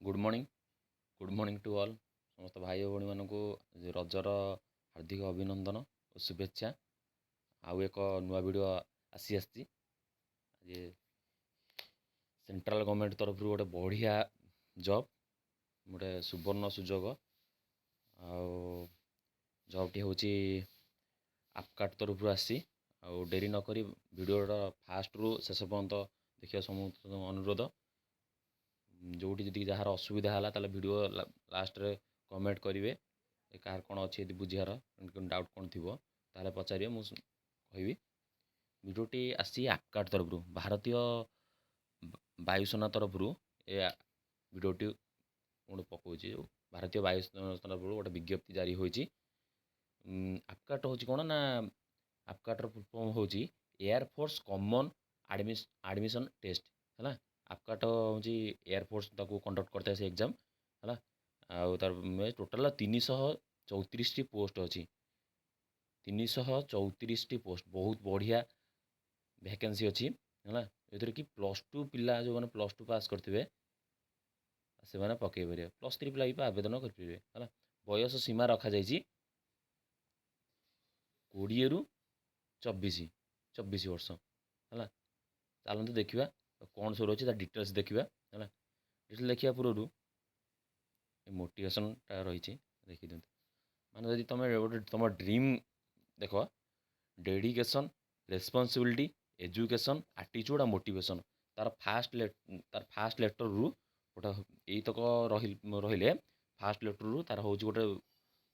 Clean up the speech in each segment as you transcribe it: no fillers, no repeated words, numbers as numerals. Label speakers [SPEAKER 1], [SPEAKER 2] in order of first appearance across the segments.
[SPEAKER 1] Good morning to all समस्त भाई और भौणी मानू रजर हार्दिक अभिनंदन और शुभेच्छा। आउ एक नुआ वीडियो आसी सेंट्रल गवर्नमेंट तरफ गोटे बढ़िया जॉब गोटे सुवर्ण सुजोग आउ जॉबटी हूँ आपकाट तरफ आसी डेरी नक वीडियो फास्ट रु शेष पर्यंत देखिए समस्त अनुरोध। जोटी जी जार असुविधा है ताले वीडियो लास्ट रे कमेंट करेंगे कार कौन अच्छी बुझार डाउट कौन थी ताले पचारे मुझे कहि वीडियोटी आसी आपकाट तरफ भारतीय वायुसेना तरफ ए वीडियोटी गोटे पकाउे भारतीय वायुसेना तरफ गोटे विज्ञप्ति जारी होती। आपकाट हूँ कौन ना आपकाटर फुल फॉर्म हूँ एयरफोर्स कॉमन एडमिशन टेस्ट है। आपकाट हूँ एयरफोर्स कंडक्ट करता है से एग्जाम है। आउ तार टोटाल 334 पोस्ट अच्छी 334 पोस्ट बहुत बढ़िया वैकेंसी अच्छी है। ये कि +2 पिला जो मैंने +2 पास करते से मैंने पकई पारे +3 पिला भी आवेदन करेंगे है। बयस सीमा रखा जाइए 20 ରୁ 24 वर्ष है। चलते देखा कौन सब रही डिटेल्स देखा है। डिटेल्स देखा पूर्व मोटिवेशनटा रही देखी दिखाँ माने तुम गोटे तुम ड्रीम देख डेडिकेशन रेस्पॉन्सिबिलिटी एजुकेशन एटीट्यूड और मोटिवेशन तार फास्ट लेटर रु गोटे यतक रही फास्ट लेटर रु तार हूँ गोटे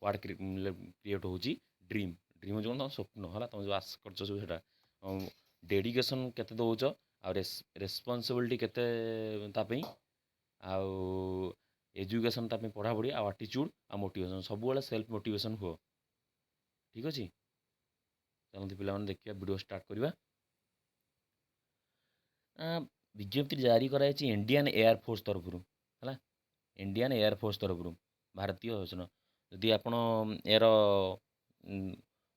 [SPEAKER 1] वार्ड क्रिएट हो ड्रीम ड्रीम हूँ तुम स्वप्न है तुम जो आस कर सब डेडिकेशन केते दौच आ रेस्पॉन्सिबिलिटी केते तापी आउ एजुकेशन तापी पढ़ापढ़ी आ आटीट्यूड आ मोटिवेशन सब सेल्फ मोटिवेशन हो। ठीक अच्छे चलते पे देखिए वीडियो स्टार्ट करवा। विज्ञप्ति जारी कराई इंडियन एयरफोर्स तरफ है इंडियन एयरफोर्स तरफ भारतीय योजना जदि आप यार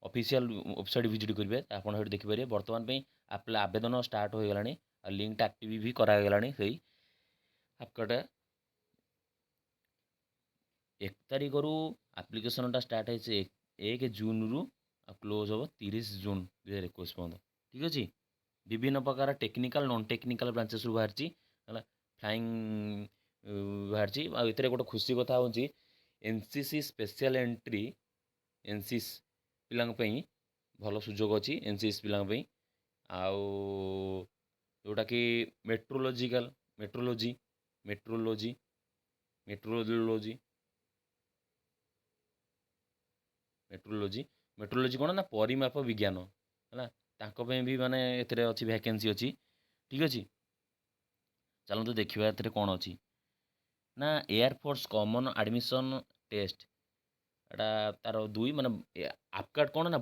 [SPEAKER 1] ऑफिशियल वेबसाइट विजिट करेंगे आप देखिपारे बर्तमान आवेदन स्टार्ट हो गला लिंक एक्टिव भी करागला से आपका 1 तारिख रु आप्लिकेसनटा स्टार्ट है 1 जून रु क्लोज हम 30 जून 2021 पर्यंत। ठीक अच्छे विभिन्न प्रकार टेक्निकल नॉन टेक्निकल ब्रांचेस बाहर है फ्लाइंग बाहर ये गोटे खुशी कथा हूँ एनसीसी स्पेशल एंट्री एनसीसी पिलांई भल सुजोग अच्छी एनसीसी पिलांई आउ जोटा कि metrological metrology metrology metrology metrology metrology कौन ना परिमाप विज्ञान है भी माने एथे अच्छी वैकेंसी अच्छी। ठीक अच्छे चलते देखा ए कौन अच्छी ना एयरफोर्स कॉमन एडमिशन टेस्ट एटा तार 2 माने आपकाट कौन ना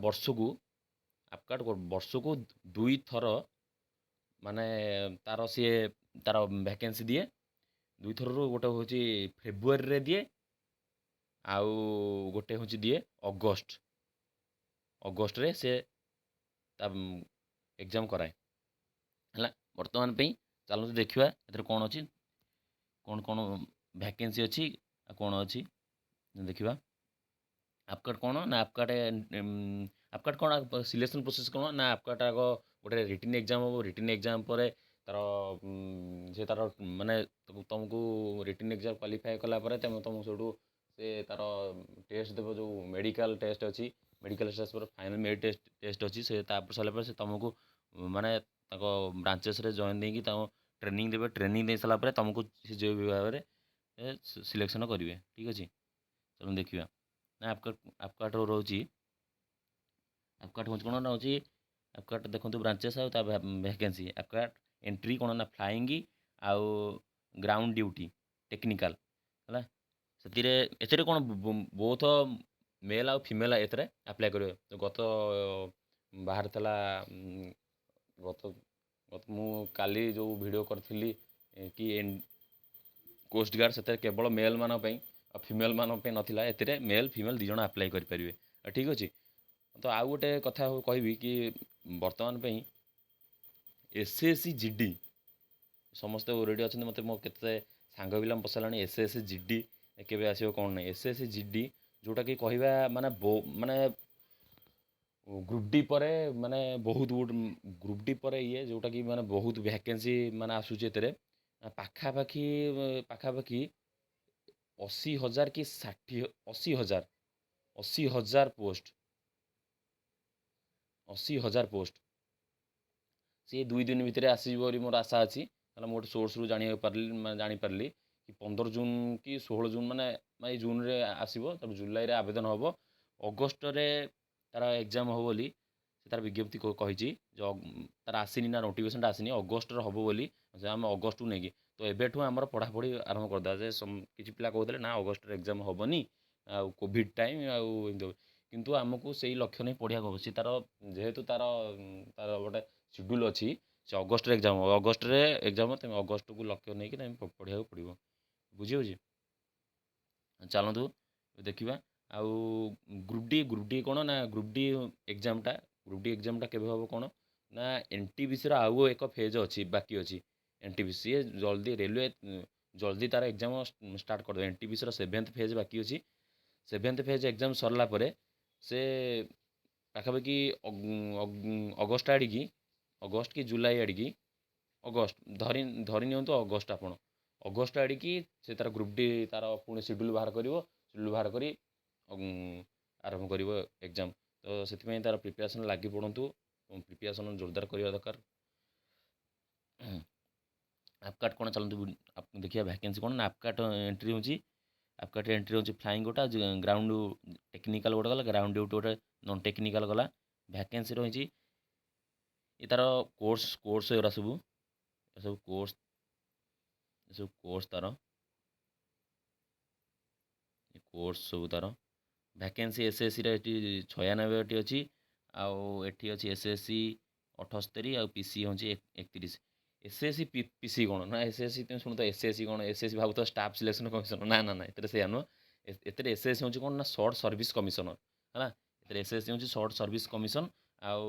[SPEAKER 1] आपकाट वर्ष को 2 थर माने तार सी तार वैकेंसी दिए 2 थर गोटे हूँ फेब्रुआरी दिए आउ गोटे हूँ दिए अगस्ट रे से एग्जाम कराए है। बर्तमान चलते देखा ए कौन अच्छी कौन कौन वैकेंसी अच्छी कौन अच्छी देखा आपकाट कौन ना आपकाट कौन सिलेक्शन प्रोसेस कौन ना आपकाट आग गोटे रिटन एग्जाम हम रिटन एग्जाम पर तार से तार माने तुमको रिटन एग्जाम क्वालिफाई कलापर तुमको सब से तार टेस्ट देव जो मेडिकल टेस्ट अच्छी मेडिकल टेस्ट पर फाइनल मेरिट टेस्ट अच्छी से सारापर से तुमको माने ब्रांचेस जॉइन देकी ट्रेनिंग देवे ट्रेनिंग दे सारापर तुमको जो विभाग में सिलेक्शन करेंगे। ठीक अच्छे चलो देखा ना आपकाट रोचे आपकाट हूँ कौन ना हूँ आपकाट देखो ब्रांचेस आ वैकेंसी आपकाट एंट्री कौन ना फ्लाइंग आउ ग्राउंड ड्यूटी टेक्निकल है से कौन बहुत मेल आउ फीमेल एथरे अप्लाई करेंगे। तो गत बाहर था गत गत मु काली जो वीडियो करी कि कोस्ट गार्ड से केवल मेल मान फिमेल मान नाला ए मेल फिमेल दिज आप्लाय करेंगे। ठीक अच्छे तो आउ गोटे कथा कहि कि बर्तमान एसएससी जीडी समस्त रेडी अच्छा मत मो के ସାଙ୍ଗ ପିଲା ପଚାରିଲାଣି ଏସ୍ ଜି ଡ଼ି କେବେ ଆସିବ କ'ଣ ନାହିଁ। ଏସ୍ ଜି ଡ଼ି ଯେଉଁଟାକି କହିବା ମାନେ ମାନେ ଗ୍ରୁପ୍ ଡି ପରେ ମାନେ ବହୁତ ଗ୍ରୁପ୍ ଡି ପରେ ଇଏ ଯେଉଁଟାକି ମାନେ ବହୁତ ଭ୍ୟାକେନ୍ସି ମାନେ ଆସୁଛି ଏଥିରେ ପାଖାପାଖି ପାଖାପାଖି 80,000 କି 80,000 80,000 ପୋଷ୍ଟ 80,000 ପୋଷ୍ଟ ସିଏ 2 ଦିନ ଭିତରେ ଆସିଯିବ ବୋଲି ମୋର ଆଶା ଅଛି। କାରଣ ମୁଁ ଗୋଟେ ସୋର୍ସରୁ ଜାଣିପାରିଲି କି 15 ଜୁନ୍ କି 16 ଜୁନ୍ ମାନେ ଏଇ ଜୁନ୍ରେ ଆସିବ, ତାପରେ ଜୁଲାଇରେ ଆବେଦନ ହେବ, ଅଗଷ୍ଟରେ ତା'ର ଏକ୍ଜାମ୍ ହେବ ବୋଲି ସେ ତା'ର ବିଜ୍ଞପ୍ତି କହିଛି। ଯେ ତା'ର ଆସିନି ନା ନୋଟିଫିକେସନ୍ଟା ଆସିନି, ଅଗଷ୍ଟରେ ହେବ ବୋଲି ଆମେ ଅଗଷ୍ଟକୁ ନେଇକି ତ ଏବେଠୁ ଆମର ପଢ଼ାପଢ଼ି ଆରମ୍ଭ କରିଦେବା। ଯେ କିଛି ପିଲା କହୁଥିଲେ ନା ଅଗଷ୍ଟରେ ଏକ୍ଜାମ୍ ହେବନି ଆଉ କୋଭିଡ଼ ଟାଇମ୍ ଆଉ ଏମିତି, କିନ୍ତୁ ଆମକୁ ସେଇ ଲକ୍ଷ୍ୟ ନେଇ ପଢ଼ିବାକୁ ହେବ। ସେ ତା'ର ଯେହେତୁ ତା'ର ଗୋଟେ ସିଡ୍ୟୁଲ୍ ଅଛି, ସେ ଅଗଷ୍ଟରେ ଏକ୍ଜାମ୍ ହେବ, ଅଗଷ୍ଟରେ ଏକ୍ଜାମ୍ ହେବ, ତୁମେ ଅଗଷ୍ଟକୁ ଲକ୍ଷ୍ୟ ନେଇକି ତୁମେ ପଢ଼ିବାକୁ ପଡ଼ିବ। ବୁଝିହେଉଛି? ଚାଲନ୍ତୁ ଦେଖିବା। ଆଉ ଗ୍ରୁପ୍ ଡି କ'ଣ ନା ଗ୍ରୁପ୍ ଡି ଏକ୍ଜାମ୍ଟା କେବେ ହେବ କ'ଣ ନା NTPCର ଆଉ ଏକ ଫେଜ୍ ଅଛି, ବାକି ଅଛି। NTPC ସିଏ ଜଲ୍ଦି ରେଲୱେ ଜଲ୍ଦି ତା'ର ଏକ୍ଜାମ୍ ଷ୍ଟାର୍ଟ କରିଦେବ। NTPCର 7th ଫେଜ୍ ବାକି ଅଛି। 7th ଫେଜ୍ ଏକ୍ଜାମ୍ ସରିଲା ପରେ ସେ ପାଖାପାଖି ଅଗଷ୍ଟ ଆଡ଼ିକି, ଅଗଷ୍ଟ କି ଜୁଲାଇ ଆଡ଼ିକି, ଅଗଷ୍ଟ ଧରି ନିଅନ୍ତୁ ଅଗଷ୍ଟ, ଆପଣ ଅଗଷ୍ଟ ଆଡ଼ିକି ସେ ତା'ର ଗ୍ରୁପ୍ ଡି ତା'ର ପୁଣି ସିଡ୍ୟୁଲ୍ ବାହାର କରିବ। ସିଡ୍ୟୁଲ୍ ବାହାର କରି ଆରମ୍ଭ କରିବ ଏକ୍ଜାମ୍। ତ ସେଥିପାଇଁ ତା'ର ପ୍ରିପାରେସନ୍ ଲାଗି ପଡ଼ନ୍ତୁ, ପ୍ରିପାରେସନ୍ ଜୋରଦାର କରିବା ଦରକାର। ଆପକାର୍ଟ କ'ଣ ଚାଲନ୍ତୁ ଦେଖିବା ଭ୍ୟାକେନ୍ସି କ'ଣ ନା ଆପକାର୍ଟ ଏଣ୍ଟ୍ରି ହେଉଛି। ଆପକାର୍ଟ ଏଣ୍ଟ୍ରି ହେଉଛି ଫ୍ଲାଇଂ ଗୋଟେ, ଗ୍ରାଉଣ୍ଡ ଟେକ୍ନିକାଲ୍ ଗୋଟେ ଗଲା, ଗ୍ରାଉଣ୍ଡ ଡ୍ୟୁଟି ଗୋଟେ, ନନ୍ ଟେକ୍ନିକାଲ୍ ଗଲା। ଭ୍ୟାକେନ୍ସି ରହିଛି ଏ ତା'ର କୋର୍ସ ଏଗୁଡ଼ା ସବୁ ତା'ର କୋର୍ସ ସବୁ ତା'ର ଭ୍ୟାକେନ୍ସି SSCରେ ଏଠି 96ଟି ଅଛି, ଆଉ ଏଠି ଅଛି SSC 78 ଆଉ PC ହେଉଛି 31। SSC PC କ'ଣ ନା SSC ତୁମେ ଶୁଣୁଛ SSC କ'ଣ, SSC ଭାବୁଛ ଷ୍ଟାଫ୍ ସିଲେକ୍ସନ୍ କମିଶନର, ନା ଏଥିରେ ସେଇଆ ନୁହଁ। ଏଥିରେ SSC ହେଉଛି କ'ଣ ନା ସର୍ଟ ସର୍ଭିସ୍ କମିଶନର ହେଲା। ଏଥିରେ SSC ହେଉଛି ସର୍ଟ ସର୍ଭିସ୍ କମିଶନ, ଆଉ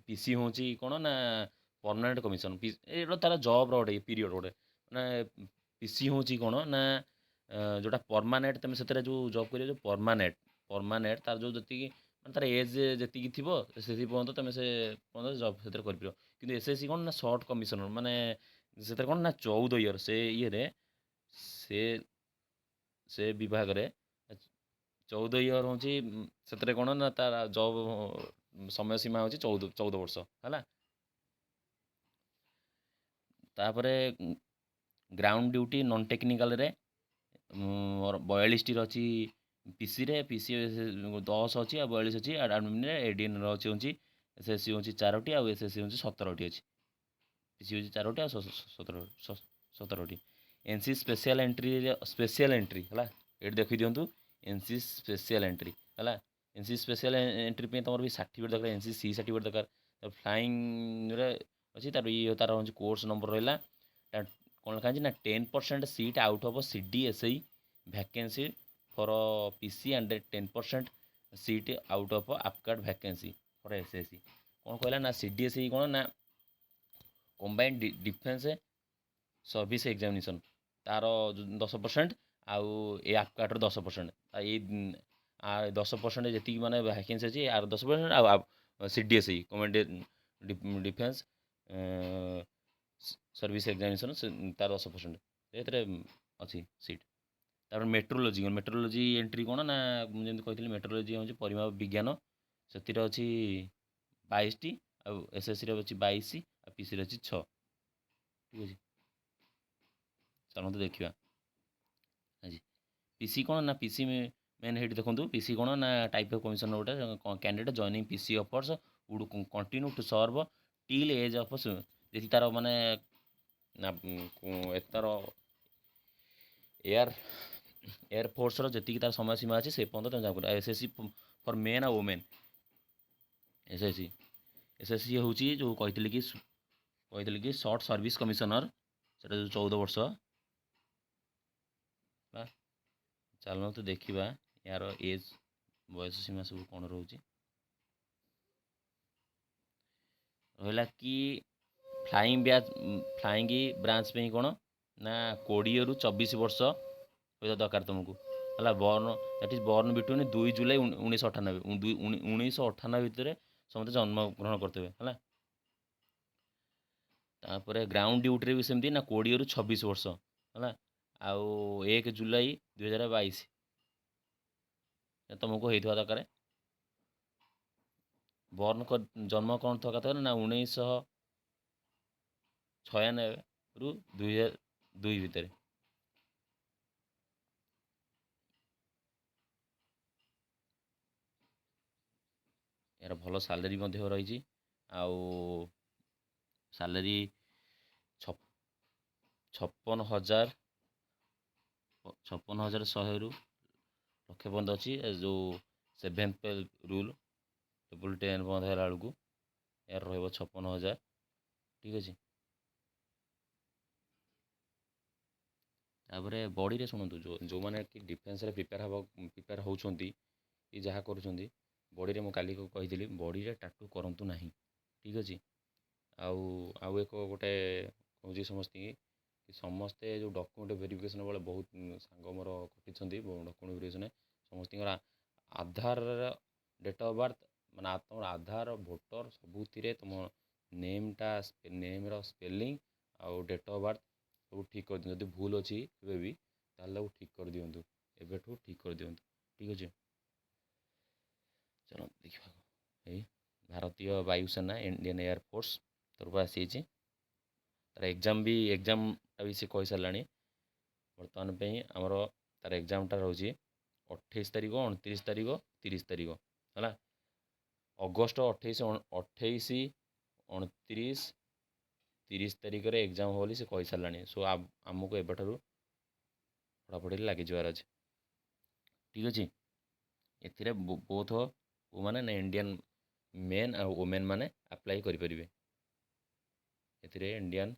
[SPEAKER 1] PC ହେଉଛି କ'ଣ ନା ପର୍ମାନେଣ୍ଟ କମିଶନ। ଏଇଟା ତା'ର ଜବ୍ର ଗୋଟେ ପିରିୟଡ଼ ଗୋଟେ ମାନେ PC ହେଉଛି କ'ଣ ନା ଯେଉଁଟା ପର୍ମାନେଣ୍ଟ, ତୁମେ ସେଥିରେ ଯେଉଁ ଜବ୍ କରିବ ଯେଉଁ ପର୍ମାନେଣ୍ଟ ତା'ର ଯେଉଁ ଯେତିକି ମାନେ ତା'ର ଏଜ୍ ଯେତିକି ଥିବ ସେତିକି ପର୍ଯ୍ୟନ୍ତ ତୁମେ ସେ ପର୍ଯ୍ୟନ୍ତ ଜବ୍ ସେଥିରେ କରିପାରିବ। କିନ୍ତୁ SSC କ'ଣ ନା ସର୍ଟ କମିଶନର, ମାନେ ସେଥିରେ କ'ଣ ନା 14 ଇୟର୍ ସେ ଇଏରେ ସେ ବିଭାଗରେ 14 ଇୟର୍ ହେଉଛି। ସେଥିରେ କ'ଣ ନା ତା'ର ଜବ୍ ସମୟ ସୀମା ହେଉଛି 14 ବର୍ଷ ହେଲା। ତାପରେ ଗ୍ରାଉଣ୍ଡ ଡ୍ୟୁଟି ନନ୍ ଟେକ୍ନିକାଲ୍ରେ 42ଟି ଅଛି। PCରେ 10 ଅଛି ଆଉ 42 ଅଛି। ଆଡମିନ୍ରେ ADNର ହେଉଛି SSC ହେଉଛି 4ଟି ଆଉ SSC ହେଉଛି 17ଟି ଅଛି। PC ହେଉଛି 4ଟି ଆଉ 17ଟି। NC ସ୍ପେଶିଆଲ୍ ଏଣ୍ଟ୍ରି ହେଲା, ଏଇଠି ଦେଖିଦିଅନ୍ତୁ NC ସ୍ପେଶିଆଲ୍ ଏଣ୍ଟ୍ରି ହେଲା। NC ସ୍ପେଶିଆଲ୍ ଏଣ୍ଟ୍ରି ପାଇଁ ତୁମର ବି ସାର୍ଟିଫିକେଟ୍ ଦରକାର, NC ସାର୍ଟିଫିକେଟ୍ ଦରକାର। ଫ୍ଲାଇଂରେ ଅଛି, ତା'ର ହେଉଛି କୋର୍ସ ନମ୍ବର ରହିଲା। କ'ଣ ଲେଖା ହେଇଛି ନା 10% seat out of CDSI vacancy for PC and 10% seat out of AFCAT vacancy for SSC। କ'ଣ କହିଲା ନା CDSI କ'ଣ ନା କମ୍ବାଇନ୍ଡ ଡିଫେନ୍ସ ସର୍ଭିସ୍ ଏକ୍ଜାମିନେସନ୍, ତା'ର 10% ଆଉ ଏ ଆପକାର୍ଟର 10%। ଏଇ 10% ଯେତିକି ମାନେ ଭ୍ୟାକେନ୍ସି ଅଛି ଆର 10%, ଆଉ CDSI combined defence service examination ତା'ର 10%, ଏଥିରେ ଅଛି ସିଟ୍। ତାପରେ ମେଟ୍ରୋଲୋଜି ଏଣ୍ଟ୍ରି କ'ଣ ନା ମୁଁ ଯେମିତି କହିଥିଲି ମେଟ୍ରୋଲୋଜି ହେଉଛି ପରିମାପ ବିଜ୍ଞାନ, ସେଥିରେ ଅଛି 22ଟି ଆଉ SSCରେ ଅଛି 22 ଆଉ PCରେ ଅଛି 6। ଠିକ୍ ଅଛି, ଚାଲନ୍ତୁ ଦେଖିବା ଆଜି PC କ'ଣ ନା PC ମେନ୍ ହେଇଠି ଦେଖନ୍ତୁ। PC କ'ଣ ନା ଟାଇପ୍ ଅଫ୍ କମିଶନର ଗୋଟେ candidate joining PC offers would continue to serve till age of ଯଦି ତା'ର ମାନେ ତା'ର ଏୟାରଫୋର୍ସର ଯେତିକି ତା'ର ସମୟ ସୀମା ଅଛି ସେ ପର୍ଯ୍ୟନ୍ତ ତୁମେ ଜବ୍ କରିବ। SSC ଫର୍ ମେନ୍ ଆଉ ଓମେନ୍। SSC ହେଉଛି ଯେଉଁ କହିଥିଲି କି ସର୍ଟ ସର୍ଭିସ୍ କମିଶନର, ସେଇଟା ଯେଉଁ 14 ବର୍ଷ। ଚାଲନ୍ତୁ ଦେଖିବା ଏହାର ଏଜ୍ ବୟସ ସୀମା ସବୁ କ'ଣ ରହୁଛି। ରହିଲା କି ଫ୍ଲାଇଂ ବ୍ରାଞ୍ଚ ପାଇଁ କ'ଣ ନା 20ରୁ 24 ବର୍ଷ ହୋଇଥିବା ଦରକାର ତୁମକୁ ହେଲା। Born that is born between 2 July 1998 1998 ଭିତରେ ସମସ୍ତେ ଜନ୍ମଗ୍ରହଣ କରିଥିବେ ହେଲା। ତାପରେ ଗ୍ରାଉଣ୍ଡ ଡ୍ୟୁଟିରେ ବି ସେମିତି ନା 20ରୁ 26 ବର୍ଷ ହେଲା। ଆଉ 1 ଜୁଲାଇ 2022 ତୁମକୁ ହେଇଥିବା ଦରକାର। ଜନ୍ମ କ'ଣ ଥିବା କଥା ନା 1996ରୁ 2002 ଭିତରେ। ଏହାର ଭଲ ସାଲେରୀ ମଧ୍ୟ ରହିଛି। ଆଉ ସାଲେରୀ 56,100ରୁ ଲକ୍ଷେ ପର୍ଯ୍ୟନ୍ତ ଅଛି। ଯେଉଁ 7th ପେ ରୁଲ୍ ଟେବୁଲ୍ 10 ବନ୍ଦ ହେଲା ବେଳକୁ ଏହାର ରହିବ 56,000। ଠିକ୍ ଅଛି। ତାପରେ ବଡ଼ିରେ ଶୁଣନ୍ତୁ, ଯେଉଁମାନେ କି ଡିଫେନ୍ସରେ ପ୍ରିପେୟାର ହେଉଛନ୍ତି କି ଯାହା କରୁଛନ୍ତି, ବଡ଼ିରେ ମୁଁ କାଲି କହିଥିଲି ବଡ଼ିରେ ଟାଟୁ କରନ୍ତୁ ନାହିଁ। ଠିକ୍ ଅଛି। ଆଉ ଗୋଟେ କହୁଛି ସମସ୍ତଙ୍କୁ କି ସମସ୍ତେ ଯେଉଁ ଡକ୍ୟୁମେଣ୍ଟ ଭେରିଫିକେସନ୍ ବେଳେ ବହୁତ ସାଙ୍ଗ ମୋର କଟିଛନ୍ତି ଡକ୍ୟୁମେଣ୍ଟ ଭେରିଫିକେସନ୍ ସମସ୍ତଙ୍କର ଆଧାର ଡେଟ୍ ଅଫ୍ ବାର୍ଥ ମାନେ ତୁମର ଆଧାର ଭୋଟର ସବୁଥିରେ ତୁମ ନେମ୍ର ସ୍ପେଲିଂ ଆଉ ଡେଟ୍ ଅଫ୍ ବାର୍ଥ ସବୁ ଠିକ୍ କରିଦିଅନ୍ତୁ। ଯଦି ଭୁଲ ଅଛି କେବେ ବି ତାହେଲେ ତାକୁ ଠିକ୍ କରିଦିଅନ୍ତୁ, ଏବେଠୁ ଠିକ୍ କରିଦିଅନ୍ତୁ। ଠିକ୍ ଅଛି। ଚାଲ ଦେଖିବା। ଏଇ ଭାରତୀୟ ବାୟୁସେନା ଇଣ୍ଡିଆନ୍ ଏୟାରଫୋର୍ସ ତରଫରୁ ଆସିଯାଇଛି। ତାର ଏକ୍ଜାମ୍ଟା ବି ସେ କହିସାରିଲାଣି। ବର୍ତ୍ତମାନ ପାଇଁ ଆମର ତାର ଏକ୍ଜାମ୍ଟା ରହୁଛି 28 ତାରିଖ, 29 ତାରିଖ, 30 ତାରିଖ ହେଲା। ଅଗଷ୍ଟ 28, 29, 30 ତାରିଖରେ ଏକ୍ଜାମ୍ ହେବ ବୋଲି ସେ କହିସାରିଲାଣି। ସୋ ଆମକୁ ଏବେଠାରୁ ପଢ଼ାପଢ଼ିରେ ଲାଗିଯିବାର ଅଛି। ଠିକ୍ ଅଛି। ଏଥିରେ ବୋଥ ମାନେ ଇଣ୍ଡିଆନ୍ ମେନ୍ ଆଉ ଓମେନ୍ ମାନେ ଆପ୍ଲାଏ କରିପାରିବେ। ଏଥିରେ ଇଣ୍ଡିଆନ୍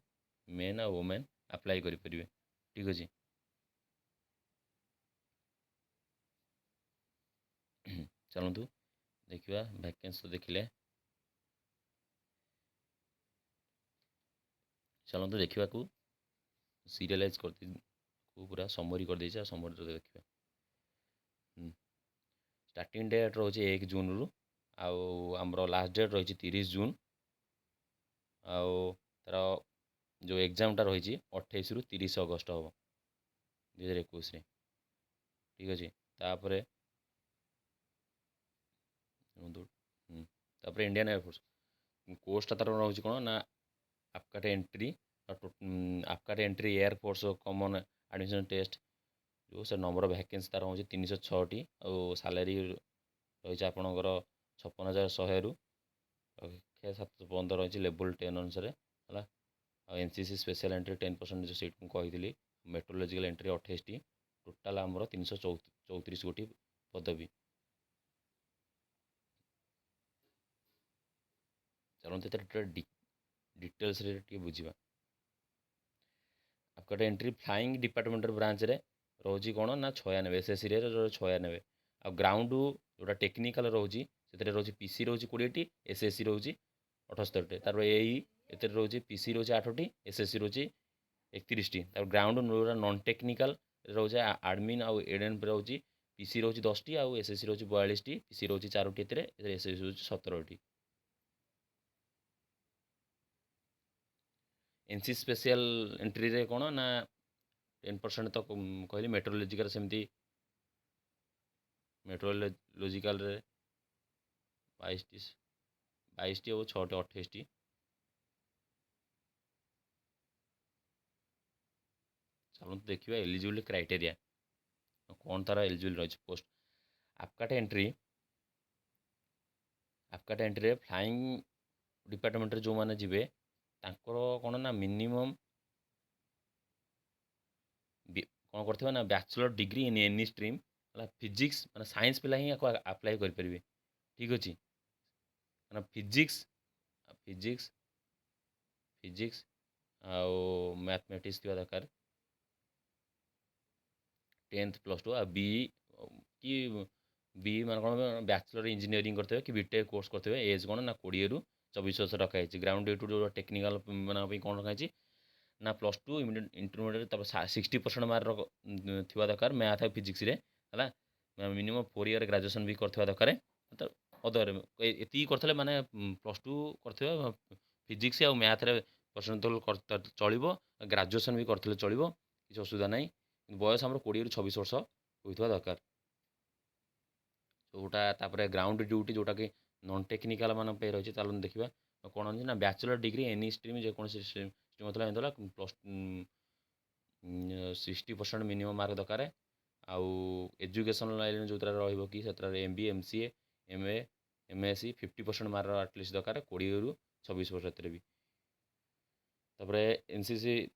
[SPEAKER 1] ମେନ୍ ଆଉ ଓମେନ୍ ଆପ୍ଲାଏ କରିପାରିବେ। ଠିକ୍ ଅଛି। ଚାଲନ୍ତୁ ଦେଖିବା ଭ୍ୟାକେନ୍ସି ଦେଖିଲେ। ଚାଲନ୍ତୁ ଦେଖିବାକୁ ସିରିଆଲାଇଜ୍ କରିଦେଇ ପୁରା ସମରି କରିଦେଇଛି। ଆଉ ସମରିରେ ଦେଖିବା। ଷ୍ଟାର୍ଟିଂ ଡେଟ୍ ରହୁଛି 1 ଜୁନ୍ରୁ ଆଉ ଆମର ଲାଷ୍ଟ ଡେଟ୍ ରହିଛି 30 ଜୁନ୍। ଆଉ ତା'ର ଯେଉଁ ଏକ୍ଜାମ୍ଟା ରହିଛି 28ରୁ 30 ଅଗଷ୍ଟ ହେବ 2021ରେ। ଠିକ୍ ଅଛି। ତାପରେ ଇଣ୍ଡିଆନ୍ ଏୟାରଫୋର୍ସ କୋର୍ସଟା ତା'ର ରହୁଛି କ'ଣ ନା AFCAT entry air force common admission test. ଯେଉଁ ସେ ନମ୍ବର ଭ୍ୟାକେନ୍ସି ତା'ର ହେଉଛି 306ଟି। ଆଉ ସାଲାରୀ ରହିଛି ଆପଣଙ୍କର 56,100ରୁ 700 ପର୍ଯ୍ୟନ୍ତ ରହିଛି ଲେବୁଲ୍ 10 ଅନୁସାରେ ହେଲା। ଆଉ NCC ସ୍ପେଶାଲ୍ ଏଣ୍ଟ୍ରି 10% ଯେଉଁ ସିଟ୍ ମୁଁ କହିଥିଲି। ମେଟ୍ରୋଲୋଜିକାଲ୍ ଏଣ୍ଟ୍ରି 28ଟି। ଟୋଟାଲ୍ ଆମର 334 ଗୋଟି ପଦବୀ। ଚାଲନ୍ତୁ ଏଥିରେ ଡିଟେଲ୍ସରେ ଟିକେ ବୁଝିବା। ଆପକାଟ ଏଣ୍ଟ୍ରି ଫ୍ଲାଇଂ ଡିପାର୍ଟମେଣ୍ଟର ବ୍ରାଞ୍ଚରେ ରହୁଛି କ'ଣ ନା 96, SSCରେ 96। ଆଉ ଗ୍ରାଉଣ୍ଡ ଯେଉଁଟା ଟେକ୍ନିକାଲ୍ ରହୁଛି ସେଥିରେ ରହୁଛି PC ରହୁଛି 20ଟି, SSC ରହୁଛି 78ଟି। ତାପରେ ଏଥିରେ ରହୁଛି PC ରହୁଛି 8ଟି, SSC ରହୁଛି 31ଟି। ତାପରେ ଗ୍ରାଉଣ୍ଡ ଯେଉଁଟା ନନ୍ ଟେକ୍ନିକାଲ୍ ରହୁଛି ଆଡ଼ମିନ୍ ଆଉ ଏଡେନ୍ ରହୁଛି PC ରହୁଛି 10ଟି ଆଉ SSC ରହୁଛି 42ଟି। PC ରହୁଛି 4ଟି ଏଥିରେ SSC ରହୁଛି 17ଟି। NC ସ୍ପେଶିଆଲ୍ ଏଣ୍ଟ୍ରିରେ କ'ଣ ନା 10% ତ କହିଲି। ମେଟ୍ରୋଲୋଜିକାଲ୍ ସେମିତି ମେଟ୍ରୋଲୋଜିକାଲ୍ରେ 22ଟି ଆଉ 6ଟି 28ଟି। ଚାଲନ୍ତୁ ଦେଖିବା ଏଲିଜିବିଲିଟି କ୍ରାଇଟେରିଆ କ'ଣ ତା'ର ଏଲିଜିବିଲିଟି ରହିଛି। ପୋଷ୍ଟ ଆପକାଟ ଏଣ୍ଟ୍ରିରେ ଫ୍ଲାଇଂ ଡିପାର୍ଟମେଣ୍ଟରେ ଯେଉଁମାନେ ଯିବେ ତାଙ୍କର କ'ଣ ନା ମିନିମମ୍ କ'ଣ କରିଥିବେ ନା bachelor degree in any stream ହେଲା। ଫିଜିକ୍ସ ମାନେ ସାଇନ୍ସ ପିଲା ହିଁ ଆକୁ ଆପ୍ଲାଏ କରିପାରିବେ। ଠିକ୍ ଅଛି। ମାନେ ଫିଜିକ୍ସ ଆଉ ମ୍ୟାଥମେଟିକ୍ସ ଥିବା ଦରକାର। 10th +2 ଆଉ ବି ମାନେ କ'ଣ ବ୍ୟାଚଲର ଇଞ୍ଜିନିୟରିଂ କରିଥିବେ କି ବିଟେକ୍ କୋର୍ସ କରିଥିବେ। ଏଜ୍ କ'ଣ ନା 20ରୁ 24 ବର୍ଷ ରଖାହେଇଛି। ଗ୍ରାଉଣ୍ଡ ଡ୍ୟୁଟି ଯେଉଁଟା ଟେକ୍ନିକାଲ୍ ମାନଙ୍କ ପାଇଁ କ'ଣ ରଖାହେଇଛି ना +2 इंटरमीडिएट 60% मार्क थिबा दरकार मैथ और फिजिक्स रे हला मिनिमम 4 ईयर ग्रेजुएशन भी करथिबा दरकार तो अदर एति करथले माने +2 करथिबा फिजिक्स और मैथ रे परसेंटेज चलिबो ग्रेजुएशन भी करथिले चलिबो किछ असुविधा नाही बयस हमर 20 ରୁ 26 वर्ष होइथबा दरकार जोटा तापर ग्राउंड ड्यूटी जोटा कि नॉन टेक्निकल मान पे रही चलो देखा कौन अच्छी ना बैचलर डिग्री एनी स्ट्रीम जेकोसी स्ट्रीम मतलब एंतला प्लस 60% मिनिमम मार्क दरकार आउ एजुकेशन लाइन जो रही कि M B M C M M S C 50% mark at least दरकार 20 ରୁ 26 वर्ष भी तापर N C C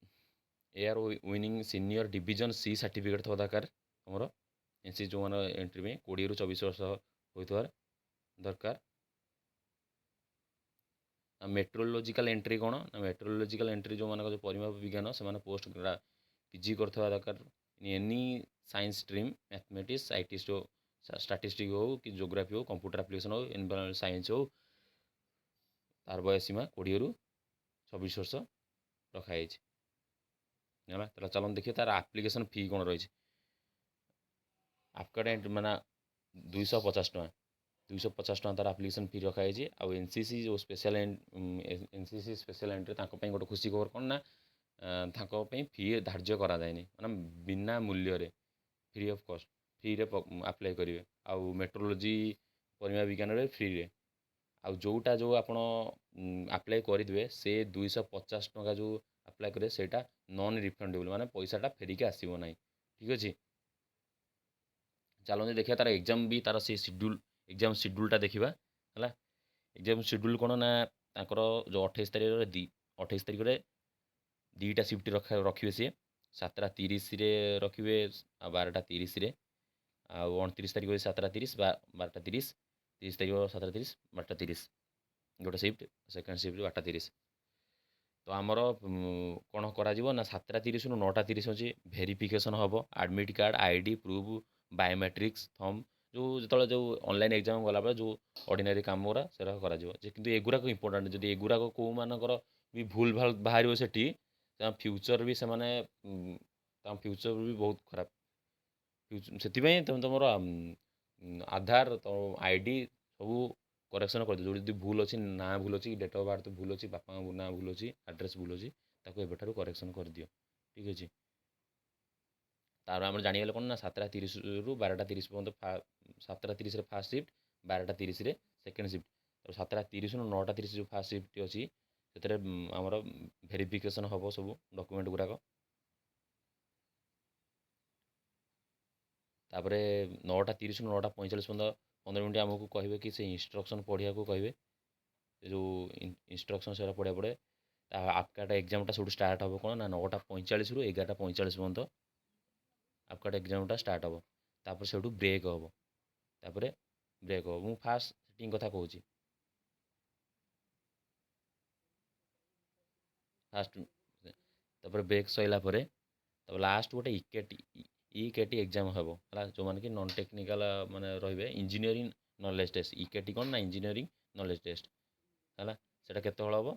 [SPEAKER 1] air wing senior division C certificate थोड़ा दरकार तुम एन सी जो मैंने एंट्री में 20 ରୁ 24 वर्ष होइथबार दरकार मेट्रोलोजिकल एंट्री कौन ना मेट्रोलोजिकल एंट्री जो मान जो परिमाप विज्ञान से पोस्ट पीजी करथवा दरकार any science stream mathematics IT statistics हो कि ज्योग्राफी हो कंप्यूटर एप्लिकेशन हो एनवायरमेंटल साइंस हो तार बयस सीमा 20 ରୁ 26 वर्ष रखाई है चलो देखिए तार आप्लिकेसन फी कौन रही आपकार्ड माना 250 टଙ୍କା 250 ଟଙ୍କା ତାର ଆପ୍ଲିକେସନ୍ ଫି ରଖାଯାଇଛି ଆଉ ଏନ୍ ସି ସି ଯେଉଁ special N C C special entry ତାଙ୍କ ପାଇଁ ଗୋଟେ ଖୁସି ଖବର କ'ଣ ନା ତାଙ୍କ ପାଇଁ ଫି ଧାର୍ଯ୍ୟ କରାଯାଏନି ମାନେ ବିନା ମୂଲ୍ୟରେ ଫ୍ରି ଅଫ୍ କଷ୍ଟ ଫ୍ରିରେ ଆପ୍ଲାଏ କରିବେ ଆଉ ମେଟ୍ରୋଲୋଜି ପରିମା ବିଜ୍ଞାନରେ ଫ୍ରିରେ ଆଉ ଯେଉଁଟା ଯେଉଁ ଆପଣ ଆପ୍ଲାଏ କରିଦେବେ ସେ 250 ଟଙ୍କା ଯେଉଁ ଆପ୍ଲାଏ କରିବେ ସେଇଟା ନନ୍ ରିଫଣ୍ଡେବୁଲ୍ ମାନେ ପଇସାଟା ଫେରିକି ଆସିବ ନାହିଁ ଠିକ୍ ଅଛି चलो देखिए तार एग्जाम भी तार से शेड्यूल एग्जाम शेड्यूलटा देखा है एग्जाम शेड्यूल कौन ना तांकर जो 28 तारीख 28 तारीख में 2टा शिफ्ट रखिए सी 7:30 रखिए 12:30 आउ 29 तारीख 7:30 12:30 30 तारीख 7:30 12:30 गोटे शिफ्ट सेकेंड शिफ्ट 12:30 तो आमर कौन करा ना 7:30 ରୁ 9:30 अच्छी भेरिफिकेसन हम admit card ID proof biometrics थम जो जो जो ऑनलाइन एग्जाम गलाबे जो ऑर्डिनरी काम गुरा सेरा करा किंतु एगुराक इंपोर्टेंट जदि एगुराक को मानकर भी भूल भाल बाहर सेठी फ्यूचर भी से माने फ्यूचर भी बहुत खराब से तुम तुम आधार तो आईडी सब करेक्शन कर जो भूल अच्छी ना भूल अच्छी डेट ऑफ बर्थ भूल अच्छी बापा ना भूल अच्छी एड्रेस भूल अच्छी ताको एबेठारु करेक्शन कर दियो ठीक अच्छे तार आम जानीगले कौन ना 7:30 ରୁ 12:30 पर्यंत 7:30 फास्ट शिफ्ट 12:30 सेकेंड शिफ्ट तो 7:30 ରୁ 9:30 जो फास्ट शिफ्ट अच्छी से आमर भेरिफिकेसन हम सब डॉक्यूमेंट गुराक तापर 9:30 ରୁ 9:45 पर्यंत 15 मिनट आमको कहे कि से इंस्ट्रक्शन पढ़िया को कहे जो इंस्ट्रक्शन से पढ़िया पड़े आपकार्ड एग्जामटा सब स्टार्ट हम कौन ना 9:45 ରୁ 11:45 पर्यंत आपकार्ड एग्जामटा स्टार्ट हम तापर से ब्रेक हम तापर ब्रेक हम मु फास्ट सेटिंग कथा कहूँ फास्ट तापर ब्रेक सैला पर लास्ट गोटे इकेटी एग्जाम हम है जो मैंने कि नॉन टेक्निकल माने रे इंजीनियरिंग नॉलेज टेस्ट इकेटी कौन ना इंजीनियरिंग नॉलेज टेस्ट है सेटा केत हम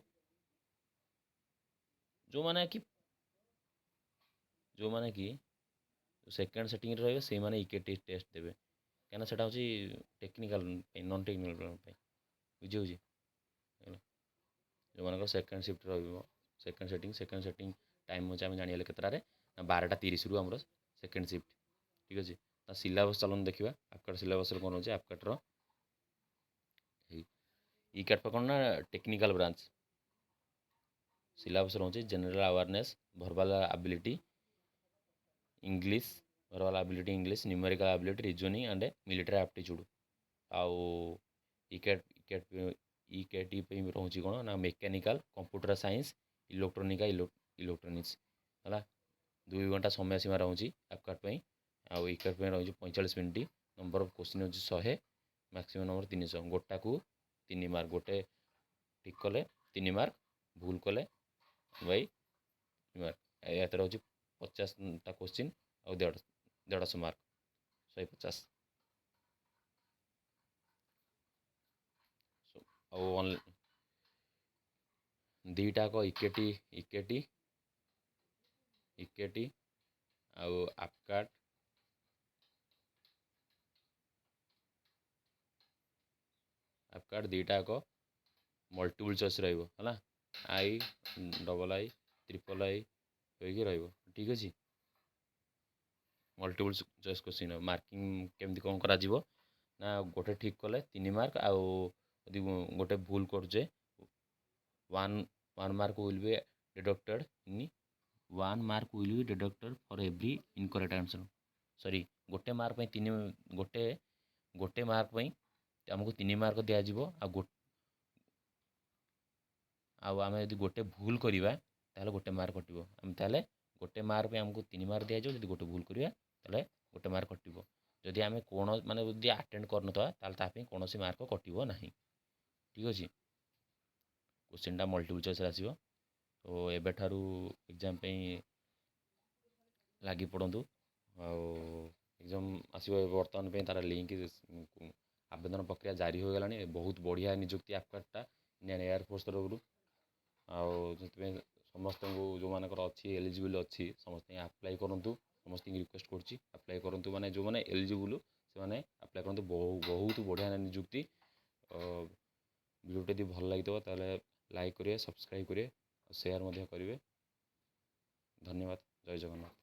[SPEAKER 1] जो मैंने कि सेकेंड सेटिंग रे से माने इकेटी टेस्ट देवे क्या सेटा हूँ टेक्निकल नॉन टेक्निकल बुझे जो मान second shift second setting time हो जानी केतटारे 12:30 ରୁ आमर सेकेंड शिफ्ट ठीक अच्छे सिलेबस चलन देखा आपकार्ड सिलेबस कौन अच्छे आपकार्डर इ कार्ड पर कौन ना टेक्निकल ब्रांच सिलेबस रोचे general awareness verbal ability English verbal ability English numerical ability reasoning and military aptitude आउ इकेटी रोचे कौन ना मेकानिकल कंप्यूटर साइंस इलेक्ट्रोनिक्स है 2 घंटा समय सीमा रोचे आपकार्ड आउ इकेट रही 45 मिनट नंबर ऑफ क्वेश्चन हो 100 मैक्सिमम नंबर 300 गोटा को 3 मार्क गोटे ठीक कले 3 मार्क भूल कले भाई मार्क या हूँ 50टा क्वेश्चन और 150 मार्क 150 और 2टाक इकेटी ଇକେଟି ଆଉ ଆପକାର୍ଟ ଦୁଇଟା ଯାକ ମଲ୍ଟିପୁଲ୍ ଚଏସ୍ ରହିବ ହେଲା। I double I triple I ହୋଇକି ରହିବ। ଠିକ୍ ଅଛି। ମଲ୍ଟିପୁଲ୍ ଚଏସ୍ କୋଶ୍ଚିନ୍ ମାର୍କିଂ କେମିତି କ'ଣ କରାଯିବ ନା ଗୋଟେ ଠିକ୍ କଲେ 3 ମାର୍କ, ଆଉ ଯଦି ଗୋଟେ ଭୁଲ କରୁଛେ 1 mark will be deducted in 1 mark will be deducted for every incorrect answer. Sorry, ଗୋଟେ ମାର୍କ ପାଇଁ ଗୋଟେ ମାର୍କ ପାଇଁ ଆମକୁ 3 ମାର୍କ ଦିଆଯିବ, ଆଉ ଆମେ ଯଦି ଗୋଟେ ଭୁଲ କରିବା ତାହେଲେ ଗୋଟେ ମାର୍କ କଟିବ। ଆମେ ତାହେଲେ ଗୋଟେ ମାର୍କ ପାଇଁ ଆମକୁ 3 ମାର୍କ ଦିଆଯିବ, ଯଦି ଗୋଟେ ଭୁଲ କରିବା ତାହେଲେ ଗୋଟେ ମାର୍କ କଟିବ। ଯଦି ଆମେ ଯଦି ଆଟେଣ୍ଡ କରିନଥିବା ତାହେଲେ ତା ପାଇଁ କୌଣସି ମାର୍କ କଟିବ ନାହିଁ। ଠିକ୍ ଅଛି। କୋଶ୍ଚିନ୍ଟା ମଲ୍ଟିପୁଲ୍ ଚଏସ୍ରେ ଆସିବ। ତ ଏବେଠାରୁ ଏକ୍ଜାମ୍ ପାଇଁ ଲାଗି ପଡ଼ନ୍ତୁ। ଆଉ ଏକ୍ଜାମ୍ ଆସିବ ବର୍ତ୍ତମାନ ପାଇଁ, ତାର ଲିଙ୍କ୍ ଆବେଦନ ପ୍ରକ୍ରିୟା ଜାରି ହୋଇଗଲାଣି। ବହୁତ ବଢ଼ିଆ ନିଯୁକ୍ତି ଆପକାର୍ଟଟା ଇଣ୍ଡିଆନ୍ ଏୟାରଫୋର୍ସ ତରଫରୁ। ଆଉ ସେଥିପାଇଁ ସମସ୍ତଙ୍କୁ ଯେଉଁମାନଙ୍କର ଅଛି ଏଲିଜିବୁଲ୍ ଅଛି ସମସ୍ତେ ଆପ୍ଲାଏ କରନ୍ତୁ। ସମସ୍ତଙ୍କୁ ରିକ୍ୱେଷ୍ଟ କରୁଛି ଆପ୍ଲାଏ କରନ୍ତୁ। ମାନେ ଯେଉଁମାନେ ଏଲିଜିବୁଲ୍ ସେମାନେ ଆପ୍ଲାଏ କରନ୍ତୁ। ବହୁତ ବଢ଼ିଆ ନିଯୁକ୍ତି। ଭିଡ଼ିଓଟି ଯଦି ଭଲ ଲାଗିଥିବ ତାହେଲେ ଲାଇକ୍ କରିବେ, ସବସ୍କ୍ରାଇବ୍ କରିବେ, ଆଉ ସେୟାର ମଧ୍ୟ କରିବେ। ଧନ୍ୟବାଦ। ଜୟ ଜଗନ୍ନାଥ।